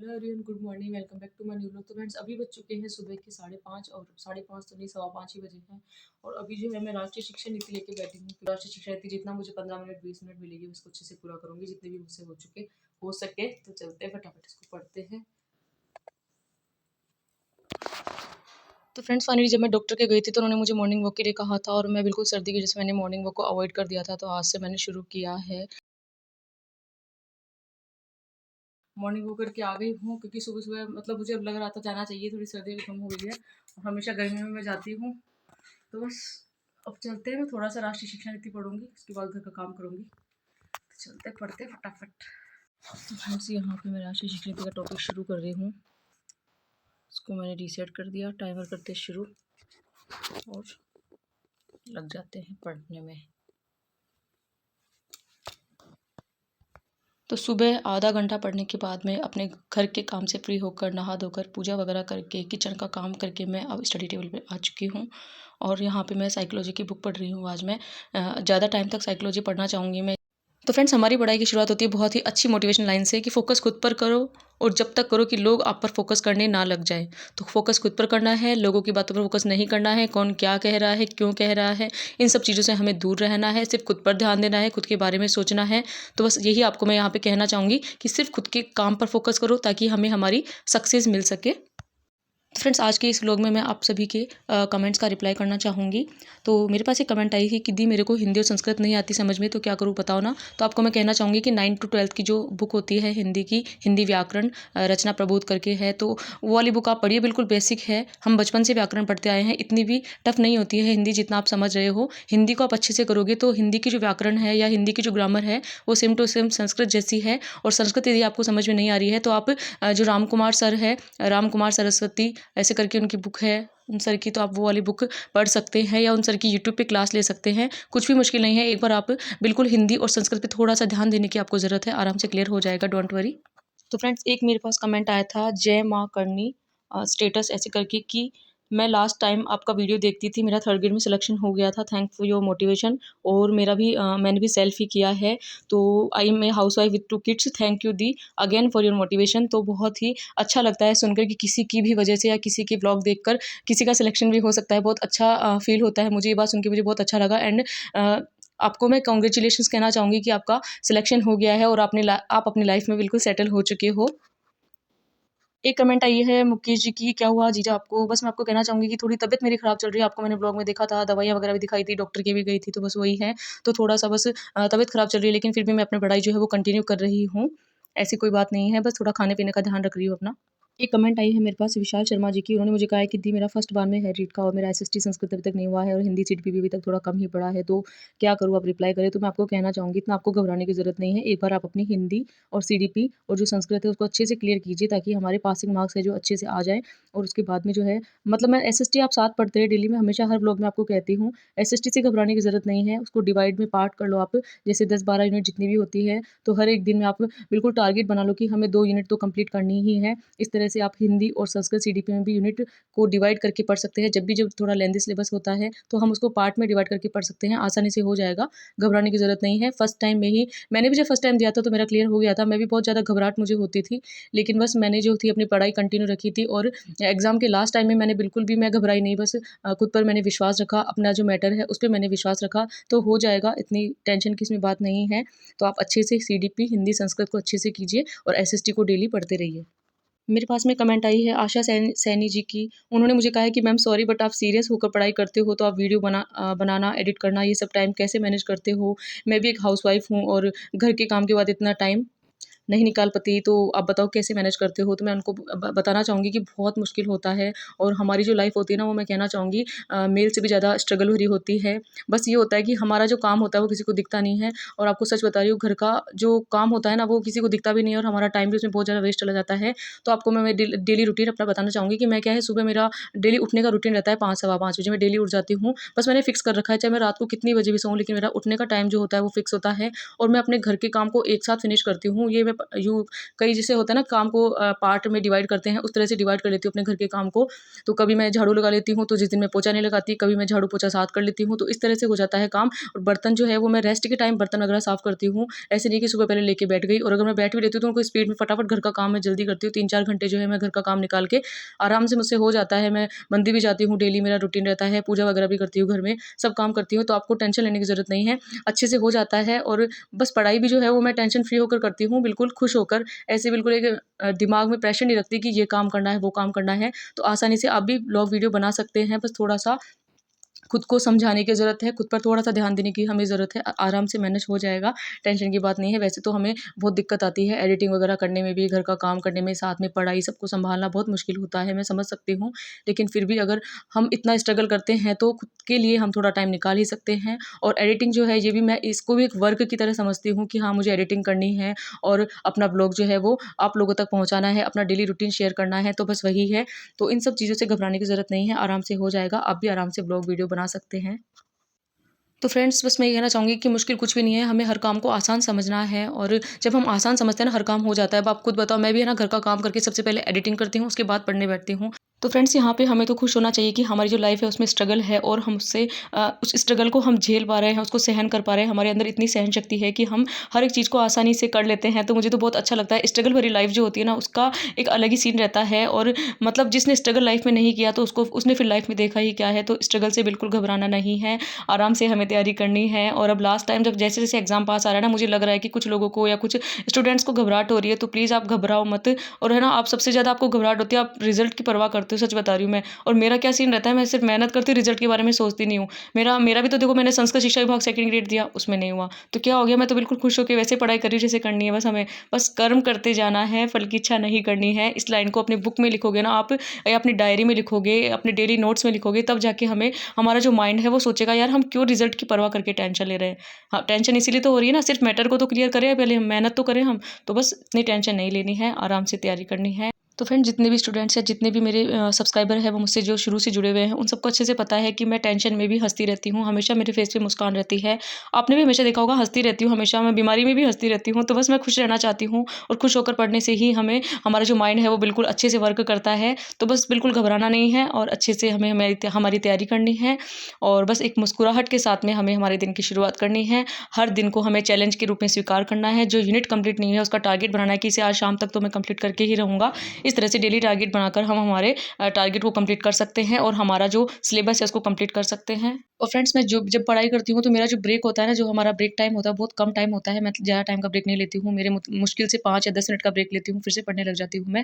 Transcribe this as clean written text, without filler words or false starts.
Hello everyone, good morning. Welcome back to my new vlog. तो friends अभी बज चुके हैं सुबह के 5:30 और 5:30 तो नहीं 5:15 ही बजे हैं। और अभी जो है मैं राष्ट्रीय शिक्षा नीति लेके बैठी हूँ। राष्ट्रीय शिक्षा नीति जितना मुझे 15 मिनट 20 मिनट मिलेगी उसको अच्छे से पूरा करूँगी, जितने भी मुझसे हो सके। तो चलते हैं फटाफट इसको पढ़ते हैं। तो फ्रेंड्स फाइनली जब मैं डॉक्टर के गई थी तो उन्होंने मुझे मॉर्निंग वॉक के लिए कहा था और मैं बिल्कुल सर्दी की वजह से मैंने मॉर्निंग वॉक को अवॉइड कर दिया था। तो आज से मैंने शुरू किया है, मॉर्निंग वॉक करके आ गई हूँ क्योंकि सुबह सुबह मतलब मुझे अब लग रहा था जाना चाहिए, थोड़ी सर्दी भी कम हो गई है और हमेशा गर्मियों में मैं जाती हूँ। तो बस अब चलते हैं, मैं थोड़ा सा राष्ट्रीय शिक्षा नीति पढ़ूंगी, उसके बाद घर का काम करूंगी। तो चलते पढ़ते फटाफट। तो फ्रेंड्स यहाँ पे मैं राष्ट्रीय शिक्षा नीति का टॉपिक शुरू कर रही हूँ। इसको मैंने रीसेट कर दिया, टाइमर करते शुरू और लग जाते हैं पढ़ने में। तो सुबह आधा घंटा पढ़ने के बाद में अपने घर के काम से फ्री होकर नहा धोकर पूजा वगैरह करके किचन का काम करके मैं अब स्टडी टेबल पे आ चुकी हूँ। और यहाँ पे मैं साइकोलॉजी की बुक पढ़ रही हूँ। आज मैं ज़्यादा टाइम तक साइकोलॉजी पढ़ना चाहूँगी मैं। तो फ्रेंड्स हमारी पढ़ाई की शुरुआत होती है बहुत ही अच्छी मोटिवेशन लाइन से कि फोकस खुद पर करो और जब तक करो कि लोग आप पर फोकस करने ना लग जाए। तो फोकस खुद पर करना है, लोगों की बातों पर फोकस नहीं करना है, कौन क्या कह रहा है, क्यों कह रहा है, इन सब चीज़ों से हमें दूर रहना है। सिर्फ खुद पर ध्यान देना है, खुद के बारे में सोचना है। तो बस यही आपको मैं यहाँ पे कहना चाहूँगी कि सिर्फ खुद के काम पर फोकस करो ताकि हमें हमारी सक्सेस मिल सके। तो फ्रेंड्स आज के इस व्लॉग में मैं आप सभी के कमेंट्स का रिप्लाई करना चाहूँगी। तो मेरे पास एक कमेंट आई है कि दी मेरे को हिंदी और संस्कृत नहीं आती समझ में, तो क्या करूँ बताओ ना। तो आपको मैं कहना चाहूँगी कि 9 to 12 की जो बुक होती है हिंदी की, हिंदी व्याकरण रचना प्रबोध करके है, तो वो वाली बुक आप पढ़िए। बिल्कुल बेसिक है, हम बचपन से व्याकरण पढ़ते आए हैं, इतनी भी टफ नहीं होती है हिंदी जितना आप समझ रहे हो। हिंदी को आप अच्छे से करोगे तो हिंदी की जो व्याकरण है या हिंदी की जो ग्रामर है वो सेम टू सेम संस्कृत जैसी है। और संस्कृत यदि आपको समझ में नहीं आ रही है तो आप जो राम कुमार सर है, राम कुमार सरस्वती ऐसे करके उनकी बुक है, उन सर की, तो आप वो वाली बुक पढ़ सकते हैं या उन सर की यूट्यूब पे क्लास ले सकते हैं। कुछ भी मुश्किल नहीं है, एक बार आप बिल्कुल हिंदी और संस्कृत पे थोड़ा सा ध्यान देने की आपको ज़रूरत है, आराम से क्लियर हो जाएगा, डोंट वरी। तो फ्रेंड्स एक मेरे पास कमेंट आया था जय माँ करनी स्टेटस ऐसे करके कि मैं लास्ट टाइम आपका वीडियो देखती थी, मेरा 3rd ग्रेड में सिलेक्शन हो गया था, थैंक फॉर योर मोटिवेशन। और मेरा भी मैंने भी सेल्फ ही किया है। तो I am a housewife with 2 kids, thank you दी अगेन फॉर योर मोटिवेशन। तो बहुत ही अच्छा लगता है सुनकर कि किसी की भी वजह से या किसी के ब्लॉग देखकर किसी का सिलेक्शन भी हो सकता है। बहुत अच्छा फील होता है मुझे, ये बात सुन के मुझे बहुत अच्छा लगा। एंड आपको मैं कॉन्ग्रेचुलेशंस कहना चाहूँगी कि आपका सिलेक्शन हो गया है और आप अपनी लाइफ में बिल्कुल सेटल हो चुके हो। एक कमेंट आई है मुकेश जी की, क्या हुआ जीजा आपको? बस मैं आपको कहना चाहूँगी कि थोड़ी तबीयत मेरी ख़राब चल रही है। आपको मैंने ब्लॉग में देखा था, दवाइयाँ वगैरह भी दिखाई थी, डॉक्टर की भी गई थी, तो बस वही है। तो थोड़ा-सा बस तबीयत ख़राब चल रही है, लेकिन फिर भी मैं अपनी पढ़ाई जो है वो कंटिन्यू कर रही हूँ। ऐसी कोई बात नहीं है, बस थोड़ा खाने-पीने का ध्यान रख रही हूँ अपना। एक कमेंट आई है मेरे पास विशाल शर्मा जी की, उन्होंने मुझे कहा है कि दी मेरा फर्स्ट बार में है रीट का और मेरा एसएसटी संस्कृत अभी तक नहीं हुआ है और हिंदी सीटीपी भी अभी तक थोड़ा कम ही पड़ा है, तो क्या करूँ? आप रिप्लाई करें। तो मैं आपको कहना चाहूँगी इतना आपको घबराने की ज़रूरत नहीं है। एक बार आप अपनी हिंदी और सीडीपी और जो संस्कृत है उसको अच्छे से क्लियर कीजिए ताकि हमारे पासिंग मार्क्स है जो अच्छे से आ जाएँ। और उसके बाद में जो है मतलब मैं एसएसटी आप साथ पढ़ते रहे डेली में, हमेशा हर ब्लॉग में आपको कहती हूँ, एसएसटी से घबराने की ज़रूरत नहीं है। उसको डिवाइड में पार्ट कर लो आप, जैसे 10-12 यूनिट जितनी भी होती है, तो हर एक दिन में आप बिल्कुल टारगेट बना लो कि हमें 2 यूनिट तो कंप्लीट करनी ही है। इस तरह से आप हिंदी और संस्कृत सीडीपी में भी यूनिट को डिवाइड करके पढ़ सकते हैं। जब थोड़ा लेंथी सिलेबस होता है तो हम उसको पार्ट में डिवाइड करके पढ़ सकते हैं, आसानी से हो जाएगा, घबराने की ज़रूरत नहीं है। फर्स्ट टाइम में ही मैंने भी जब फर्स्ट टाइम दिया था तो मेरा क्लियर हो गया था। मैं भी बहुत ज़्यादा घबराहट मुझे होती थी, लेकिन बस मैंने जो थी अपनी पढ़ाई कंटिन्यू रखी थी और एग्ज़ाम के लास्ट टाइम में मैंने बिल्कुल भी मैं घबराई नहीं, बस खुद पर मैंने विश्वास रखा, अपना जो मैटर है उस पे मैंने विश्वास रखा, तो हो जाएगा, इतनी टेंशन की इसमें बात नहीं है। तो आप अच्छे से सीडीपी हिंदी संस्कृत को अच्छे से कीजिए और एसएसटी को डेली पढ़ते रहिए। मेरे पास में कमेंट आई है आशा सैनी जी की। उन्होंने मुझे कहा है कि मैम सॉरी बट आप सीरियस होकर पढ़ाई करते हो तो आप वीडियो बनाना, एडिट करना ये सब टाइम कैसे मैनेज करते हो? मैं भी एक हाउसवाइफ़ हूँ और घर के काम के बाद इतना टाइम नहीं निकाल पाती, तो आप बताओ कैसे मैनेज करते हो? तो मैं उनको बताना चाहूँगी कि बहुत मुश्किल होता है और हमारी जो लाइफ़ होती है ना वो मैं कहना चाहूँगी मेल से भी ज़्यादा स्ट्रगल भरी होती है। बस ये होता है कि हमारा जो काम होता है वो किसी को दिखता नहीं है और आपको सच बता रही हूँ, घर का जो काम होता है ना वो किसी को दिखता भी नहीं है और हमारा टाइम भी उसमें बहुत ज़्यादा वेस्ट चला जाता है। तो आपको मैं डेली रूटीन अपना बताना चाहूँगी कि मैं क्या है, सुबह मेरा डेली उठने का रूटीन रहता है 5 सवा 5 बजे मैं डेली उठ जाती हूँ। बस मैंने फिक्स कर रखा है, चाहे मैं रात को कितनी बजे भी सोऊँ, लेकिन मेरा उठने का टाइम जो होता है वो फिक्स होता है और मैं अपने घर के काम को एक साथ फिनिश करती हूँ। ये मैं यूँ कई जैसे होता है ना, काम को पार्ट में डिवाइड करते हैं, उस तरह से डिवाइड कर लेती हूँ अपने घर के काम को। तो कभी मैं झाड़ू लगा लेती हूँ, तो जिस दिन मैं पोछा नहीं लगाती, कभी मैं झाड़ू पोछा साथ कर लेती हूँ, तो इस तरह से हो जाता है काम। और बर्तन जो है वो मैं रेस्ट के टाइम बर्तन वगैरह साफ़ करती हूँ। ऐसे नहीं कि सुबह पहले लेके बैठ गई, और अगर मैं बैठ भी लेती हूँ तो उनको स्पीड में फटाफट घर का काम मैं जल्दी करती हूँ। 3-4 घंटे जो है मैं घर का काम निकाल के आराम से मुझसे हो जाता है। मैं मंदिर भी जाती हूँ, डेली मेरा रूटीन रहता है, पूजा वगैरह भी करती हूँ घर में, सब काम करती हूँ, तो आपको टेंशन लेने की ज़रूरत नहीं है, अच्छे से हो जाता है। और बस पढ़ाई भी जो है वो मैं टेंशन फ्री होकर करती हूँ, बिल्कुल खुश होकर, ऐसे बिल्कुल एक दिमाग में प्रेशर नहीं रखती कि ये काम करना है, वो काम करना है। तो आसानी से आप भी ब्लॉग वीडियो बना सकते हैं, बस थोड़ा-सा खुद को समझाने की ज़रूरत है, खुद पर थोड़ा-सा ध्यान देने की हमें ज़रूरत है। आराम से मैनेज हो जाएगा, टेंशन की बात नहीं है। वैसे तो हमें बहुत दिक्कत आती है एडिटिंग वगैरह करने में भी, घर का काम करने में, साथ में पढ़ाई, सबको सँभालना बहुत मुश्किल होता है, मैं समझ सकती हूँ। लेकिन फिर भी अगर हम इतना स्ट्रगल करते हैं तो खुद के लिए हम थोड़ा टाइम निकाल ही सकते हैं। और एडिटिंग जो है ये भी मैं इसको भी एक वर्क की तरह समझती हूँ कि हाँ, मुझे एडिटिंग करनी है और अपना ब्लॉग जो है वो आप लोगों तक पहुँचाना है, अपना डेली रूटीन शेयर करना है, तो बस वही है। तो इन सब चीज़ों से घबराने की ज़रूरत नहीं है, आराम से हो जाएगा। आप भी आराम से ब्लॉग वीडियो बना सकते हैं। तो फ्रेंड्स, बस मैं ये कहना चाहूँगी कि मुश्किल कुछ भी नहीं है, हमें हर काम को आसान समझना है, और जब हम आसान समझते हैं ना, हर काम हो जाता है। अब आप खुद बताओ, मैं भी है ना घर का काम करके सबसे पहले एडिटिंग करती हूँ, उसके बाद पढ़ने बैठती हूँ। तो फ्रेंड्स, यहाँ पे हमें तो खुश होना चाहिए कि हमारी जो लाइफ़ है उसमें स्ट्रगल है, और हम उससे उस स्ट्रगल को हम झेल पा रहे हैं, उसको सहन कर पा रहे हैं। हमारे अंदर इतनी सहन शक्ति है कि हम हर एक चीज़ को आसानी से कर लेते हैं। तो मुझे तो बहुत अच्छा लगता है। स्ट्रगल भरी लाइफ़ जो होती है ना, उसका एक अलग ही सीन रहता है, और मतलब जिसने स्ट्रगल लाइफ़ में नहीं किया तो उसको उसने फिर लाइफ़ में देखा ही क्या है। तो स्ट्रगल से बिल्कुल घबराना नहीं है, आराम से हमें तैयारी करनी है। और अब लास्ट टाइम जब जैसे-जैसे एग्ज़ाम पास आ रहा है ना, मुझे लग रहा है कि कुछ लोगों को या कुछ स्टूडेंट्स को घबराहट हो रही है, तो प्लीज़ आप घबराओ मत। और है ना, आप सबसे ज़्यादा आपको घबराहट होती है, आप रिज़ल्ट की परवाह करते हो, सच बता रही हूँ मैं। और मेरा क्या सीन रहता है, मैं सिर्फ़ मेहनत करती हूँ, रिज़ल्ट के बारे में सोचती नहीं हूँ। मेरा मेरा भी तो देखो, मैंने संस्कृत शिक्षा विभाग सेकंड ग्रेड दिया, उसमें नहीं हुआ। तो क्या हो गया, मैं तो बिल्कुल खुश होके वैसे पढ़ाई कर रही हूँ जैसे करनी है, बस हमें बस कर्म करते जाना है, फल की इच्छा नहीं करनी है। इस लाइन को अपनी बुक में लिखोगे ना आप, या अपनी डायरी में लिखोगे, अपने डेली नोट्स में लिखोगे, तब जाके हमें हमारा जो माइंड है वो सोचेगा, यार हम क्यों रिज़ल्ट की परवाह करके टेंशन ले रहे हैं। हाँ, टेंशन इसीलिए तो हो रही है ना, सिर्फ़ मैटर को तो क्लियर करें पहले, हम मेहनत तो करें हम। तो बस इतनी टेंशन नहीं लेनी है, आराम से तैयारी करनी है। तो फ्रेंड, जितने भी स्टूडेंट्स हैं, जितने भी मेरे सब्सक्राइबर हैं, वो मुझसे जो शुरू से जुड़े हुए हैं, उन सबको अच्छे से पता है कि मैं टेंशन में भी हँसती रहती हूँ, हमेशा मेरे फेस पे मुस्कान रहती है। आपने भी हमेशा देखा होगा, हँसती रहती हूँ हमेशा, मैं बीमारी में भी हँसती रहती हूँ। तो बस मैं खुश रहना चाहती हूँ, और खुश होकर पढ़ने से ही हमें हमारा जो माइंड है वो बिल्कुल अच्छे से वर्क करता है। तो बस बिल्कुल घबराना नहीं है, और अच्छे से हमें हमारी तैयारी करनी है, और बस एक मुस्कुराहट के साथ में हमें हमारे दिन की शुरुआत करनी है। हर दिन को हमें चैलेंज के रूप में स्वीकार करना है। जो यूनिट कंप्लीट नहीं है उसका टारगेट बनाना है कि इसे आज शाम तक तो मैं कंप्लीट करके ही रहूँगा। इस तरह से डेली टारगेट बनाकर हम हमारे टारगेट को कंप्लीट कर सकते हैं, और हमारा जो सिलेबस है उसको कंप्लीट कर सकते हैं। और फ्रेंड्स, मैं जो जब पढ़ाई करती हूँ तो मेरा जो ब्रेक होता है ना, जो हमारा ब्रेक टाइम होता है, बहुत कम टाइम होता है। मैं ज़्यादा टाइम का ब्रेक नहीं लेती हूँ। मेरे मुश्किल से 5 या 10 मिनट का ब्रेक लेती हूँ, फिर से पढ़ने लग जाती हूँ मैं।